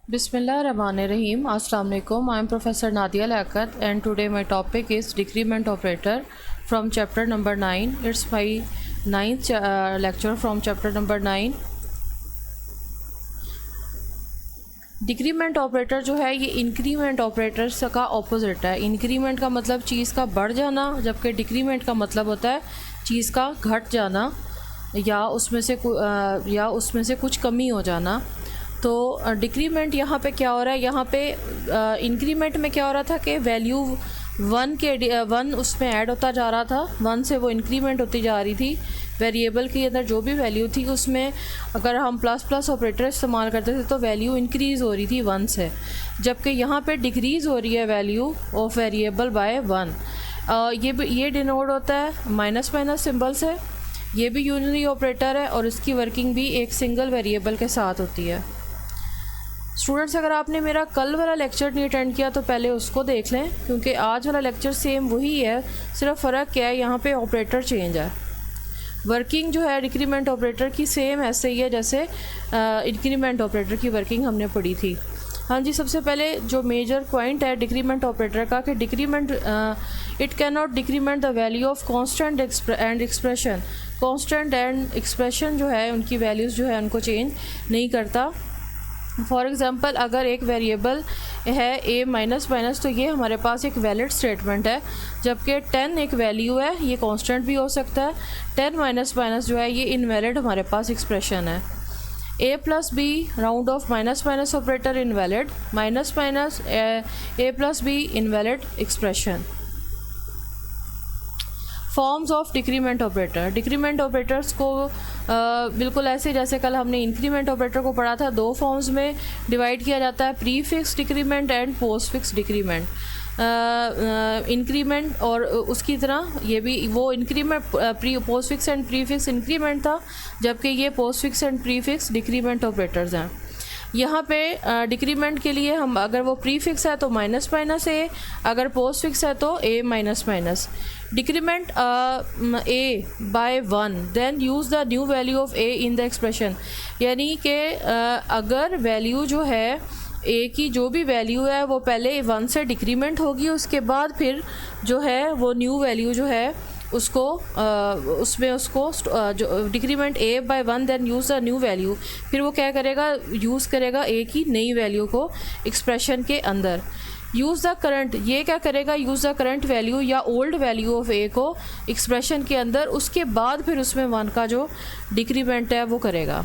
Bismillahirrahmanirrahim. Assalamu alaikum. I am Professor Nadia Liaquat and today my topic is decrement operator from chapter number 9. It's my ninth lecture from chapter number 9. Decrement operator जो है ये increment operators का opposite है। Increment का मतलब चीज़ का बढ़ जाना, जबकि डिक्रीमेंट का मतलब होता है चीज़ का घट जाना या उसमें से कुछ कमी हो जाना। तो डिक्रीमेंट यहाँ पे क्या हो रहा है, यहाँ पे इंक्रीमेंट में क्या हो रहा था कि वैल्यू वन उसमें ऐड होता जा रहा था, वन से वो इंक्रीमेंट होती जा रही थी। वेरिएबल के अंदर जो भी वैल्यू थी उसमें अगर हम प्लस प्लस ऑपरेटर इस्तेमाल करते थे तो वैल्यू इंक्रीज़ हो रही थी वन से, जबकि यहाँ पे डिक्रीज़ हो रही है value of variable by one. ये डिनोट होता है माइनस माइनस सिंबल से। ये भी यूनरी ऑपरेटर है और इसकी वर्किंग भी एक सिंगल वेरिएबल के साथ होती है। स्टूडेंट्स, अगर आपने मेरा कल वाला लेक्चर नहीं अटेंड किया तो पहले उसको देख लें, क्योंकि आज वाला लेक्चर सेम वही है, सिर्फ फ़र्क क्या है यहाँ पे ऑपरेटर चेंज है। वर्किंग जो है डिक्रीमेंट ऑपरेटर की सेम ऐसे ही है जैसे इंक्रीमेंट ऑपरेटर की वर्किंग हमने पढ़ी थी। हाँ जी, सबसे पहले जो मेजर पॉइंट है डिक्रीमेंट ऑपरेटर का कि decrement it can not decrement the value of constant and expression. Constant and expression जो है उनकी वैल्यूज़ जो है उनको चेंज नहीं करता। फॉर एग्ज़ाम्पल, अगर एक वेरिएबल है a माइनस माइनस तो ये हमारे पास एक वैलिड स्टेटमेंट है, जबकि 10 एक वैल्यू है, ये कांस्टेंट भी हो सकता है। 10 माइनस माइनस जो है ये इनवैलिड हमारे पास एक्सप्रेशन है। a plus B round of minus minus operator invalid, minus minus a plus B invalid expression. Forms of decrement operator. Decrement operators को बिल्कुल ऐसे जैसे कल हमने इंक्रीमेंट ऑपरेटर को पढ़ा था, दो फॉर्म्स में डिवाइड किया जाता है, pre fix decrement and post fix decrement. Increment और उसकी तरह ये भी वो increment post fix and pre fix increment था, जबकि ये post fix and prefix decrement operators हैं। यहाँ पे डिक्रीमेंट के लिए हम अगर वो प्री फिक्स है तो माइनस माइनस ए, अगर पोस्ट फिक्स है तो a minus minus. Decrement A by one, then use the new value of a in the expression. यानी कि अगर वैल्यू जो है ए की जो भी वैल्यू है वो पहले वन से डिक्रीमेंट होगी, उसके बाद फिर जो है वो न्यू वैल्यू जो है उसको जो decrement A by one, then use the new value, फिर वो क्या करेगा, यूज़ करेगा ए की नई वैल्यू को एक्सप्रेशन के अंदर। यूज़ द करंट, ये क्या करेगा, यूज़ द करंट वैल्यू या ओल्ड वैल्यू ऑफ ए को एक्सप्रेशन के अंदर, उसके बाद फिर उसमें वन का जो डिक्रीमेंट है वो करेगा।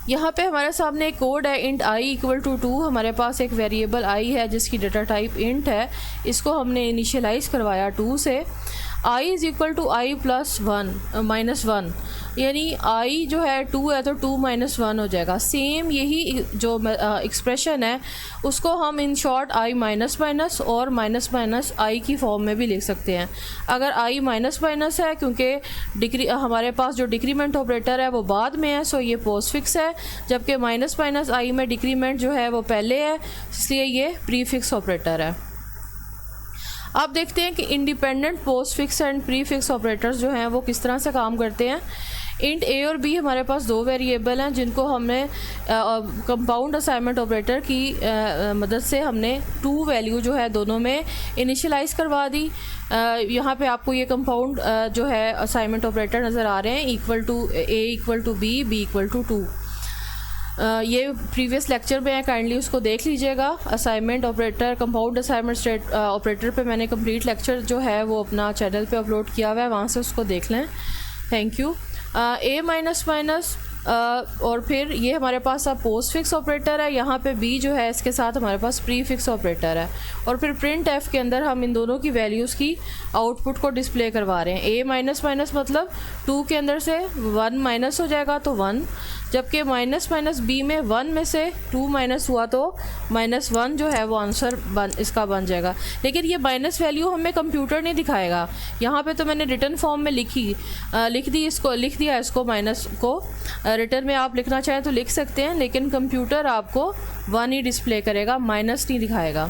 यहाँ पे हमारे सामने एक कोड है इंट आई इक्वल टू 2। हमारे पास एक वेरिएबल आई है जिसकी डाटा टाइप इंट है, इसको हमने इनिशियलाइज़ करवाया 2 से। i is equal to I plus one minus one, यानी i जो है 2 है तो 2 माइनस 1 हो जाएगा। सेम यही जो एक्सप्रेशन है उसको हम in short i minus minus और माइनस माइनस i की फॉर्म में भी लिख सकते हैं। अगर i माइनस माइनस है क्योंकि हमारे पास जो डिक्रीमेंट ऑपरेटर है वो बाद में है, सो ये पोस्ट फिक्स है, जबकि माइनस माइनस i में डिक्रीमेंट जो है वो पहले है, इसलिए ये प्री फिक्स ऑपरेटर है। आप देखते हैं कि independent post fix and pre fix operators जो हैं वो किस तरह से काम करते हैं। इंट ए और बी हमारे पास दो वेरिएबल हैं जिनको हमने कंपाउंड असाइनमेंट ऑपरेटर की मदद से हमने 2 वैल्यू जो है दोनों में इनिशियलाइज़ करवा दी। यहाँ पे आपको ये कंपाउंड जो है असाइनमेंट ऑपरेटर नज़र आ रहे हैं, equal to A equal to B, B equal to 2। ये प्रीवियस लेक्चर में है, काइंडली उसको देख लीजिएगा। Assignment operator, compound assignment operator पे मैंने कंप्लीट लेक्चर जो है वो अपना चैनल पे अपलोड किया हुआ है, वहाँ से उसको देख लें। Thank you. A minus minus और फिर ये हमारे पास अब पोस्ट फिक्स ऑपरेटर है, यहाँ पे बी जो है इसके साथ हमारे पास प्री फिक्स ऑपरेटर है, और फिर प्रिंट एफ के अंदर हम इन दोनों की वैल्यूज़ की आउटपुट को डिस्प्ले करवा रहे हैं। ए माइनस माइनस मतलब 2 के अंदर से 1 माइनस हो जाएगा तो 1, जबकि माइनस माइनस बी में 1 में से 2 माइनस हुआ तो माइनस 1 जो है वो आंसर इसका बन जाएगा। लेकिन ये माइनस वैल्यू हमें कंप्यूटर नहीं दिखाएगा, यहाँ पे तो मैंने रिटर्न फॉर्म में लिख दिया इसको माइनस को। रिटर्न में आप लिखना चाहें तो लिख सकते हैं, लेकिन कंप्यूटर आपको 1 ही डिस्प्ले करेगा, माइनस नहीं दिखाएगा।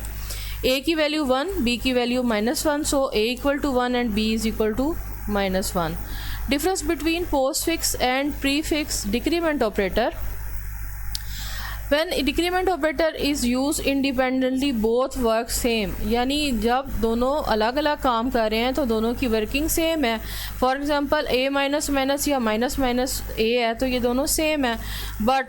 a की वैल्यू 1, b की value -1, so a equal to 1 and b is equal to -1। Difference between postfix and prefix decrement operator. When decrement operator is use independently both work same, यानी जब दोनों अलग अलग काम कर रहे हैं तो दोनों की वर्किंग सेम है। For example a minus minus या माइनस माइनस a है तो ये दोनों सेम है, but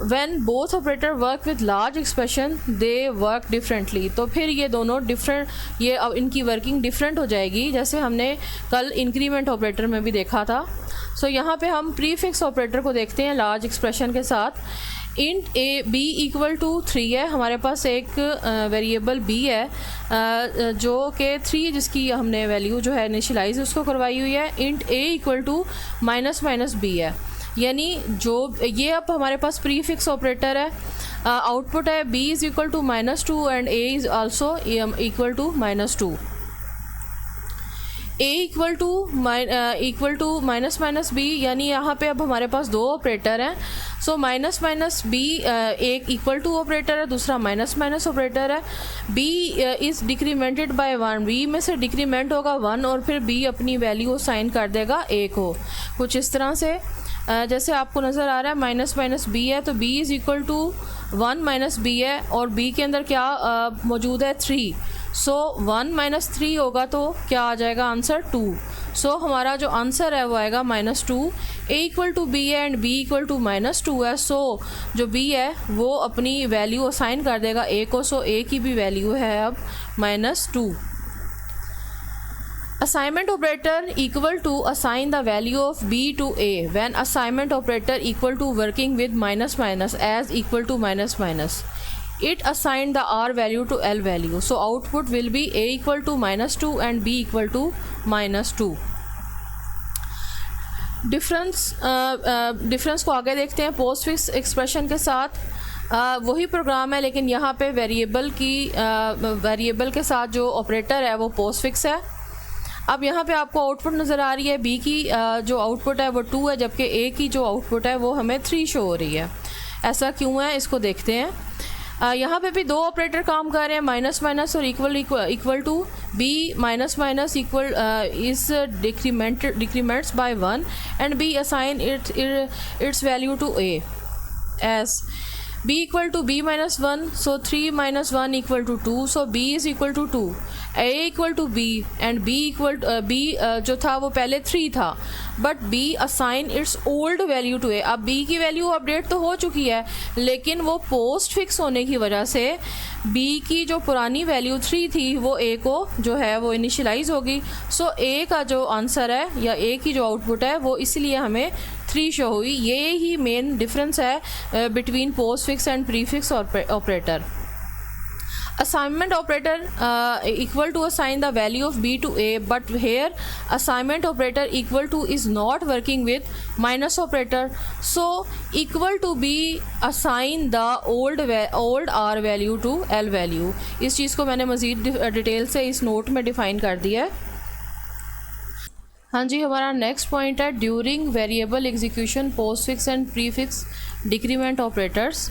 when both operator work with large expression they work differently, तो फिर ये दोनों डिफरेंट, ये अब इनकी वर्किंग डिफरेंट हो जाएगी, जैसे हमने कल इंक्रीमेंट ऑपरेटर में भी देखा था। सो यहाँ पे हम प्रीफिक्स ऑपरेटर को देखते हैं लार्ज एक्सप्रेशन के साथ। Int A B equal to 3 है, हमारे पास एक वेरिएबल b है जो कि 3 जिसकी हमने वैल्यू जो है इनिशियलाइज उसको करवाई हुई है। Int a equal to minus minus b है, यानी जो ये अब हमारे पास प्रीफिक्स ऑपरेटर है। आउटपुट है b is equal to -2 and a is also equal to -2। a equal to minus minus b, यानी यहाँ पे अब हमारे पास दो ऑपरेटर हैं। सो माइनस माइनस b एक इक्वल टू ऑपरेटर है, दूसरा माइनस माइनस ऑपरेटर है। b is decremented by 1, b में से डिक्रीमेंट होगा 1 और फिर b अपनी वैल्यू असाइन कर देगा a को, कुछ इस तरह से जैसे आपको नज़र आ रहा है। माइनस माइनस b है तो b is equal to 1 minus b है, और b के अंदर क्या मौजूद है 3। सो 1 माइनस 3 होगा तो क्या आ जाएगा आंसर 2। सो हमारा जो आंसर है वो आएगा -2। a इक्वल टू b है एंड b इक्वल टू -2 है। सो जो b है वो अपनी वैल्यू असाइन कर देगा a को। सो a की भी वैल्यू है अब -2। Assignment operator equal to assign the value of b to a when assignment operator equal to working with minus minus as equal to minus minus. It assigned the r value to l value. So output will be a equal to -2 and b equal to -2. Difference को आगे देखते हैं postfix expression के साथ। वही programme है लेकिन यहाँ पे वेरिएबल के साथ जो ऑपरेटर है वो पोस्टफिक्स है। अब यहाँ पे आपको आउटपुट नज़र आ रही है, b की जो आउटपुट है वो 2 है, जबकि a की जो आउटपुट है वो हमें 3 शो हो रही है। ऐसा क्यों है इसको देखते हैं। यहाँ पे भी दो ऑपरेटर काम कर रहे हैं, माइनस माइनस और equal to. b minus minus equal is decrements by 1 and b assign its value to a as b equal to b minus 1। So 3 minus 1 equal to 2। So b is equal to 2, a equal to b and b जो था वो पहले 3 था, but b assign its old value to a। अब b की value update तो हो चुकी है लेकिन वो पोस्ट फिक्स होने की वजह से b की जो पुरानी वैल्यू 3 थी वो a को जो है वो इनिशियलाइज होगी। सो a का जो आंसर है या a की जो आउटपुट है वो इसलिए हमें 3 शो हुई। ये ही मेन डिफरेंस है between postfix and prefix operator. Assignment operator equal to assign the value of b to a, but here assignment operator equal to is not working with minus operator. So equal to b assign the old r value to l value. इस चीज़ को मैंने मज़ीद detail से इस note में define कर दिया है। हाँ जी, हमारा नेक्स्ट पॉइंट है during variable execution postfix and prefix decrement operators.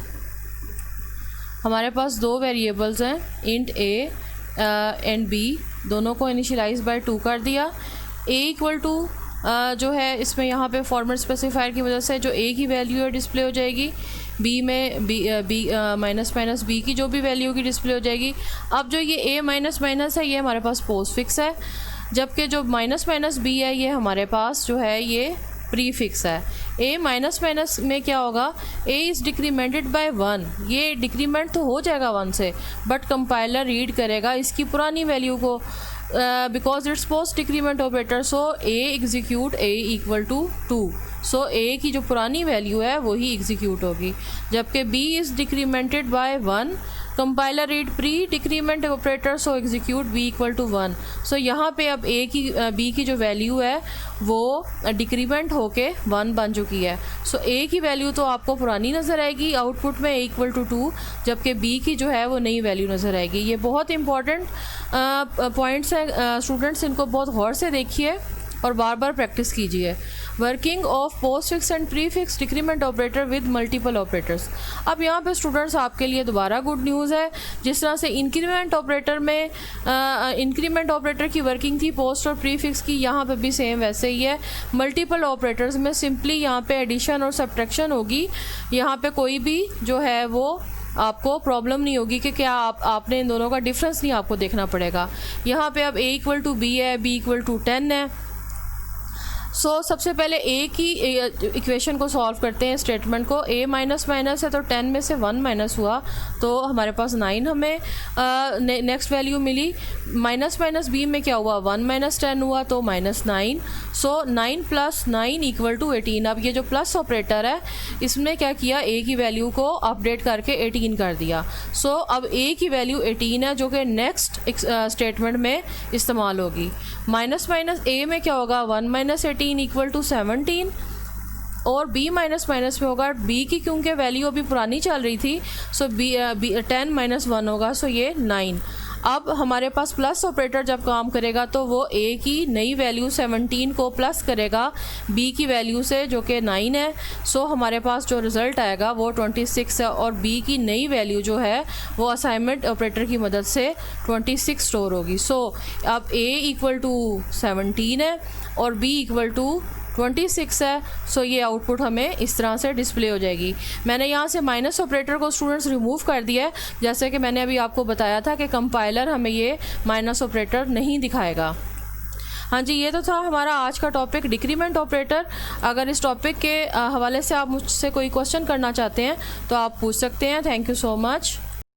हमारे पास दो वेरिएबल्स हैं, इंट a एंड b, दोनों को इनिशियलाइज बाय 2 कर दिया। a इक्वल टू जो है इसमें यहाँ पे फॉर्मेट स्पेसिफायर की वजह से जो a की वैल्यू है डिस्प्ले हो जाएगी, b में b माइनस माइनस b की जो भी वैल्यू की डिस्प्ले हो जाएगी। अब जो ये a माइनस माइनस है ये हमारे पास पोस्ट फिक्स है, जबकि जो माइनस माइनस b है ये हमारे पास जो है ये प्रीफिक्स है। a माइनस माइनस में क्या होगा, a इज़ डिक्रीमेंटेड बाय 1, ये डिक्रीमेंट तो हो जाएगा 1 से, बट कंपाइलर रीड करेगा इसकी पुरानी वैल्यू को because it's post decrement operator. So a execute a equal to 2। So a की जो पुरानी वैल्यू है वही एग्जीक्यूट होगी, जबकि b is decremented by 1, compiler read pre decrement operator so execute b equal to 1। सो यहाँ पे अब b की जो वैल्यू है वो डिक्रीमेंट होके 1 बन चुकी है। सो a की वैल्यू तो आपको पुरानी नज़र आएगी आउटपुट में a इक्वल टू 2, जबकि b की जो है वो नई वैल्यू नज़र आएगी। ये बहुत इंपॉर्टेंट पॉइंट्स हैं स्टूडेंट्स, इनको बहुत गौर से देखिए। और बार बार प्रैक्टिस कीजिए। Working of post fix and prefix decrement operator with multiple operators. अब यहाँ पे स्टूडेंट्स आपके लिए दोबारा गुड न्यूज़ है। जिस तरह से इंक्रीमेंट ऑपरेटर में इंक्रीमेंट ऑपरेटर की वर्किंग थी पोस्ट और प्री फिक्स की, यहाँ पे भी सेम वैसे ही है। मल्टीपल ऑपरेटर्स में सिंपली यहाँ पे एडिशन और सब्ट्रैक्शन होगी, यहाँ पे कोई भी जो है वो आपको प्रॉब्लम नहीं होगी कि क्या आपने इन दोनों का डिफरेंस नहीं आपको देखना पड़ेगा। यहाँ पे अब a इक्वल टू बी है, b इक्वल टू 10 है। सबसे पहले a की इक्वेशन को सॉल्व करते हैं, स्टेटमेंट को। a माइनस माइनस है तो 10 में से 1 माइनस हुआ तो हमारे पास 9 हमें नेक्स्ट वैल्यू मिली। माइनस माइनस b में क्या हुआ, 1 माइनस 10 हुआ तो माइनस 9। 9 plus 9 equal to 18। अब ये जो प्लस ऑपरेटर है इसमें क्या किया, a की वैल्यू को अपडेट करके 18 कर दिया। अब a की वैल्यू 18 है जो कि नेक्स्ट स्टेटमेंट में इस्तेमाल होगी। माइनस माइनस a में क्या होगा, 1 माइनस 18 इक्वल टू 17 और b माइनस माइनस में होगा b की, क्योंकि वैल्यू अभी पुरानी चल रही थी, b 10 माइनस 1 होगा, ये 9। अब हमारे पास प्लस ऑपरेटर जब काम करेगा तो वो a की नई वैल्यू 17 को प्लस करेगा b की वैल्यू से जो कि 9 है। हमारे पास जो रिज़ल्ट आएगा वो 26 है और b की नई वैल्यू जो है वो असाइनमेंट ऑपरेटर की मदद से 26 स्टोर होगी। अब a इक्वल टू 17 है और b इक्वल टू 26 है। ये आउटपुट हमें इस तरह से डिस्प्ले हो जाएगी। मैंने यहाँ से माइनस ऑपरेटर को स्टूडेंट्स रिमूव कर दिया है, जैसे कि मैंने अभी आपको बताया था कि कंपाइलर हमें ये माइनस ऑपरेटर नहीं दिखाएगा। हाँ जी, ये तो था हमारा आज का टॉपिक डिक्रीमेंट ऑपरेटर। अगर इस टॉपिक के हवाले से आप मुझसे कोई क्वेश्चन करना चाहते हैं तो आप पूछ सकते हैं। Thank you so much.